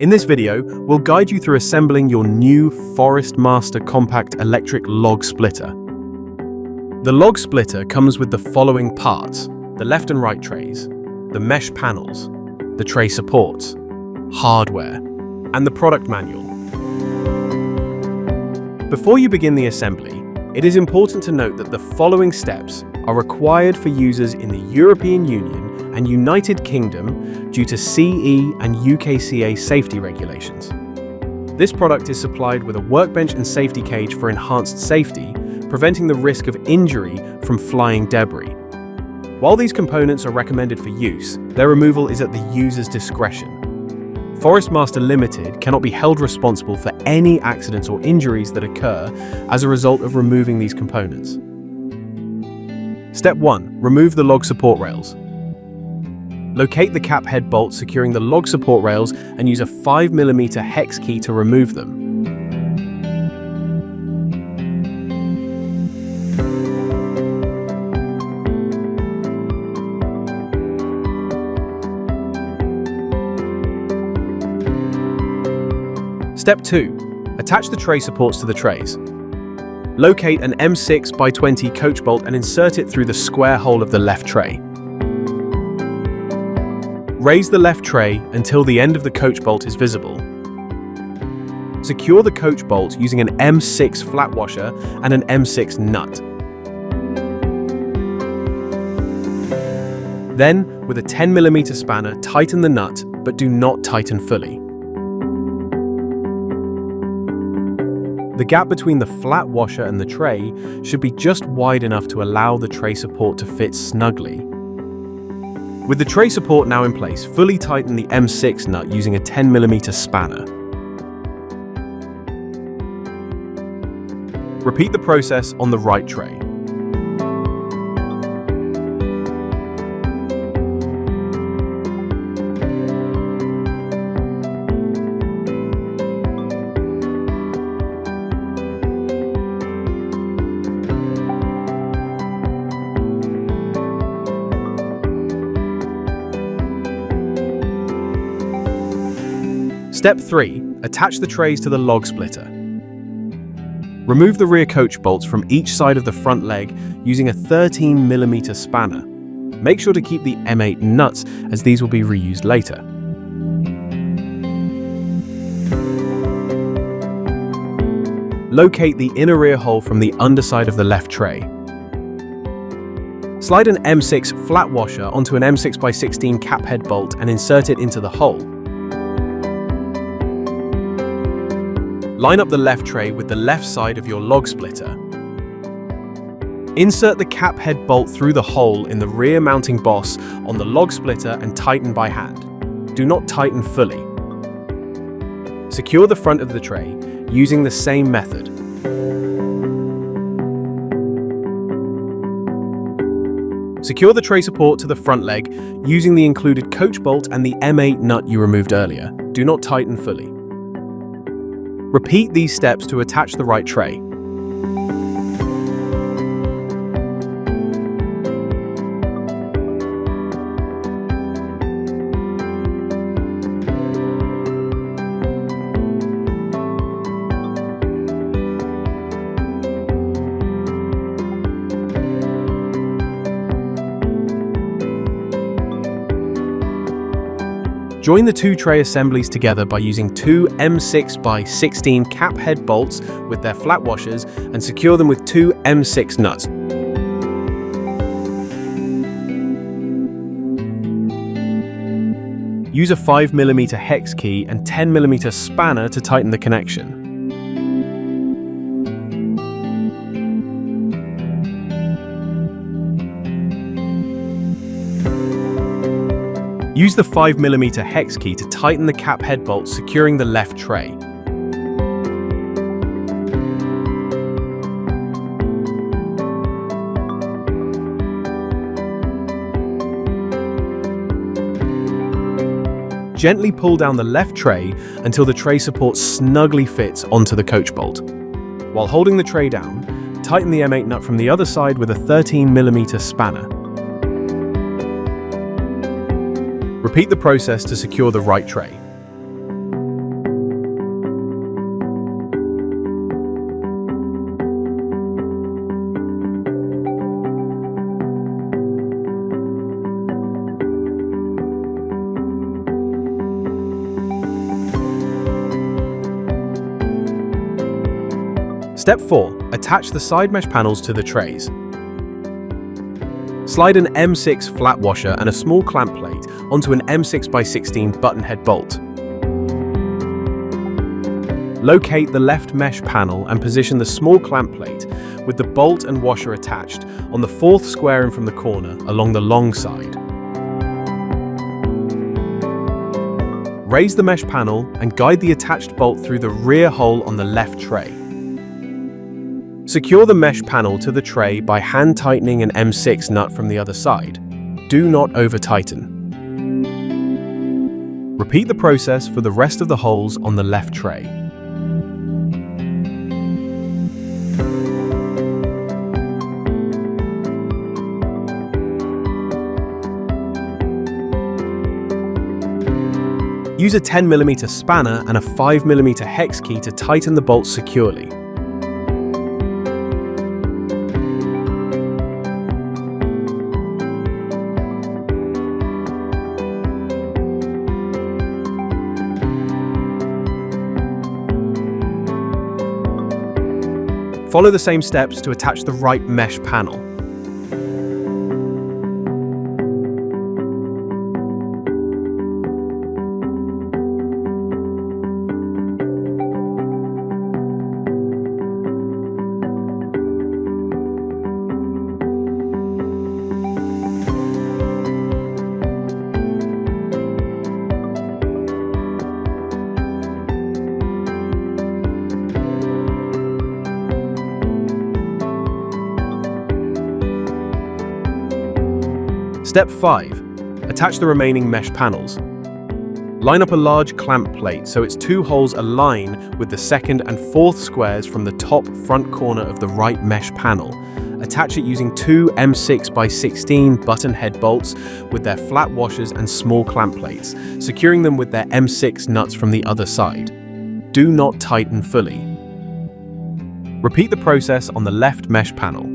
In this video, we'll guide you through assembling your new Forest Master compact electric log splitter. The log splitter comes with the following parts: the left and right trays, the mesh panels, the tray supports, hardware, and the product manual. Before you begin the assembly, it is important to note that the following steps are required for users in the European Union and United Kingdom due to CE and UKCA safety regulations. This product is supplied with a workbench and safety cage for enhanced safety, preventing the risk of injury from flying debris. While these components are recommended for use, their removal is at the user's discretion. Forest Master Limited cannot be held responsible for any accidents or injuries that occur as a result of removing these components. Step 1. Remove the log support rails. Locate the cap head bolt securing the log support rails and use a 5mm hex key to remove them. Step 2. Attach the tray supports to the trays. Locate an M6x20 coach bolt and insert it through the square hole of the left tray. Raise the left tray until the end of the coach bolt is visible. Secure the coach bolt using an M6 flat washer and an M6 nut. Then, with a 10mm spanner, tighten the nut, but do not tighten fully. The gap between the flat washer and the tray should be just wide enough to allow the tray support to fit snugly. With the tray support now in place, fully tighten the M6 nut using a 10mm spanner. Repeat the process on the right tray. Step 3. Attach the trays to the log splitter. Remove the rear coach bolts from each side of the front leg using a 13mm spanner. Make sure to keep the M8 nuts as these will be reused later. Locate the inner rear hole from the underside of the left tray. Slide an M6 flat washer onto an M6x16 cap head bolt and insert it into the hole. Line up the left tray with the left side of your log splitter. Insert the cap head bolt through the hole in the rear mounting boss on the log splitter and tighten by hand. Do not tighten fully. Secure the front of the tray using the same method. Secure the tray support to the front leg using the included coach bolt and the M8 nut you removed earlier. Do not tighten fully. Repeat these steps to attach the right tray. Join the two tray assemblies together by using two M6x16 cap head bolts with their flat washers and secure them with two M6 nuts. Use a 5mm hex key and 10mm spanner to tighten the connection. Use the 5mm hex key to tighten the cap head bolt securing the left tray. Gently pull down the left tray until the tray support snugly fits onto the coach bolt. While holding the tray down, tighten the M8 nut from the other side with a 13mm spanner. Repeat the process to secure the right tray. Step 4. Attach the side mesh panels to the trays. Slide an M6 flat washer and a small clamp plate onto an M6x16 button head bolt. Locate the left mesh panel and position the small clamp plate with the bolt and washer attached on the fourth square in from the corner along the long side. Raise the mesh panel and guide the attached bolt through the rear hole on the left tray. Secure the mesh panel to the tray by hand tightening an M6 nut from the other side. Do not over-tighten. Repeat the process for the rest of the holes on the left tray. Use a 10mm spanner and a 5mm hex key to tighten the bolts securely. Follow the same steps to attach the right mesh panel. Step 5. Attach the remaining mesh panels. Line up a large clamp plate so its two holes align with the second and fourth squares from the top front corner of the right mesh panel. Attach it using two M6x16 button head bolts with their flat washers and small clamp plates, securing them with their M6 nuts from the other side. Do not tighten fully. Repeat the process on the left mesh panel.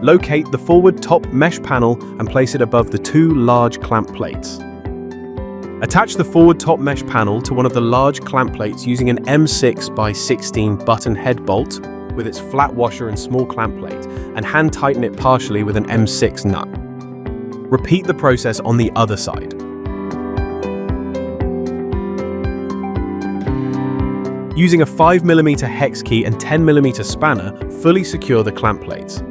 Locate the forward top mesh panel and place it above the two large clamp plates. Attach the forward top mesh panel to one of the large clamp plates using an M6x16 button head bolt with its flat washer and small clamp plate, and hand tighten it partially with an M6 nut. Repeat the process on the other side. Using a 5mm hex key and 10mm spanner, fully secure the clamp plates.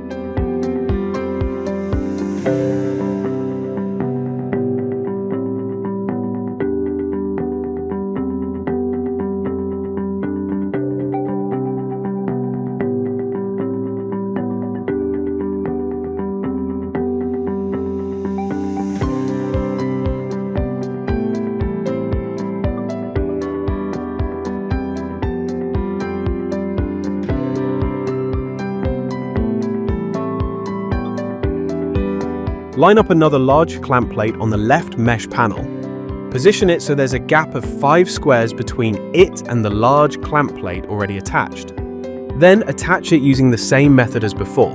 Line up another large clamp plate on the left mesh panel. Position it so there's a gap of 5 squares between it and the large clamp plate already attached. Then attach it using the same method as before.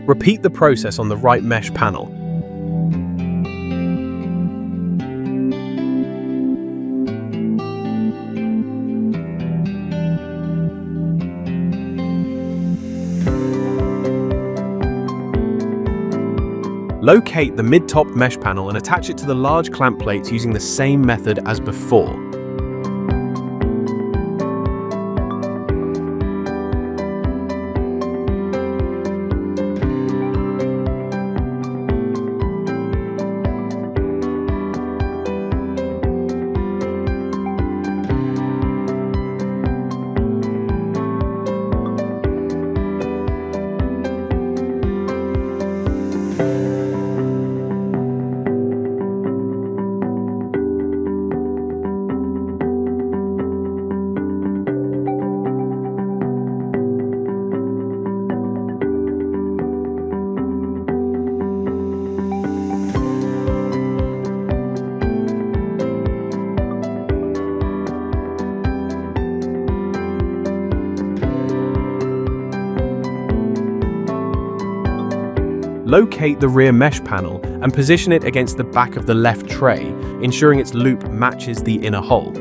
Repeat the process on the right mesh panel. Locate the mid-top mesh panel and attach it to the large clamp plates using the same method as before. Locate the rear mesh panel and position it against the back of the left tray, ensuring its loop matches the inner hole.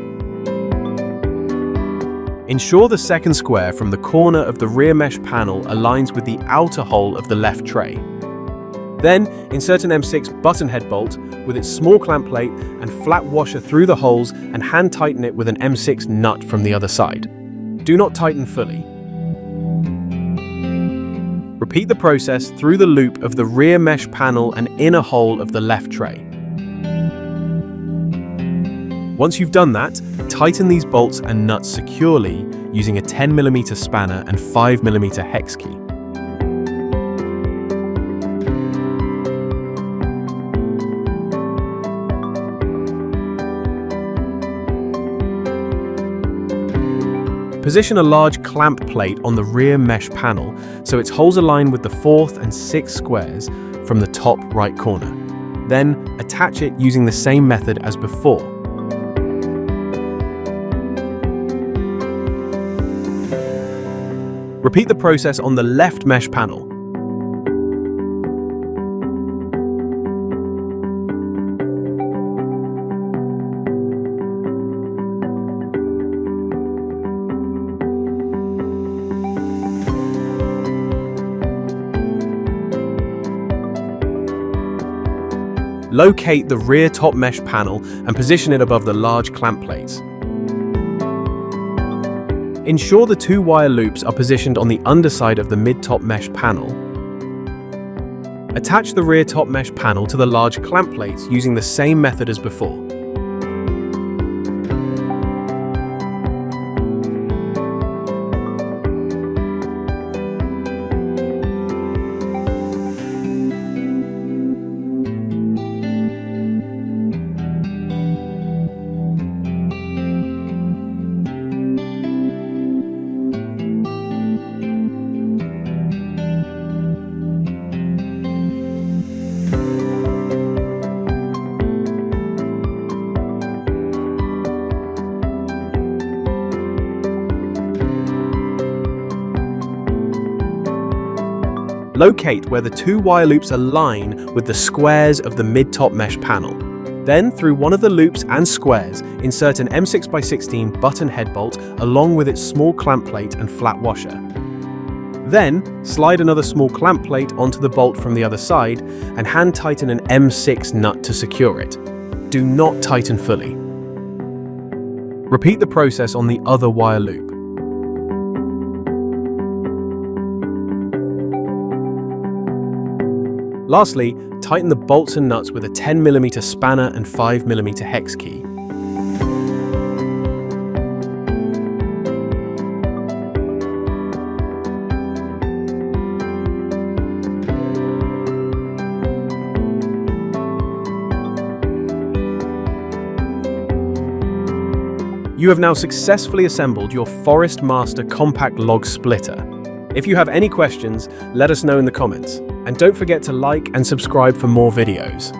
Ensure the second square from the corner of the rear mesh panel aligns with the outer hole of the left tray. Then, insert an M6 button head bolt with its small clamp plate and flat washer through the holes and hand tighten it with an M6 nut from the other side. Do not tighten fully. Repeat the process through the loop of the rear mesh panel and inner hole of the left tray. Once you've done that, tighten these bolts and nuts securely using a 10mm spanner and 5mm hex key. Position a large clamp plate on the rear mesh panel so its holes align with the 4th and 6th squares from the top right corner. Then attach it using the same method as before. Repeat the process on the left mesh panel. Locate the rear top mesh panel and position it above the large clamp plates. Ensure the 2 wire loops are positioned on the underside of the mid-top mesh panel. Attach the rear top mesh panel to the large clamp plates using the same method as before. Locate where the 2 wire loops align with the squares of the mid-top mesh panel. Then, through one of the loops and squares, insert an M6x16 button head bolt along with its small clamp plate and flat washer. Then, slide another small clamp plate onto the bolt from the other side and hand tighten an M6 nut to secure it. Do not tighten fully. Repeat the process on the other wire loop. Lastly, tighten the bolts and nuts with a 10mm spanner and 5mm hex key. You have now successfully assembled your Forest Master compact log splitter. If you have any questions, let us know in the comments. And don't forget to like and subscribe for more videos.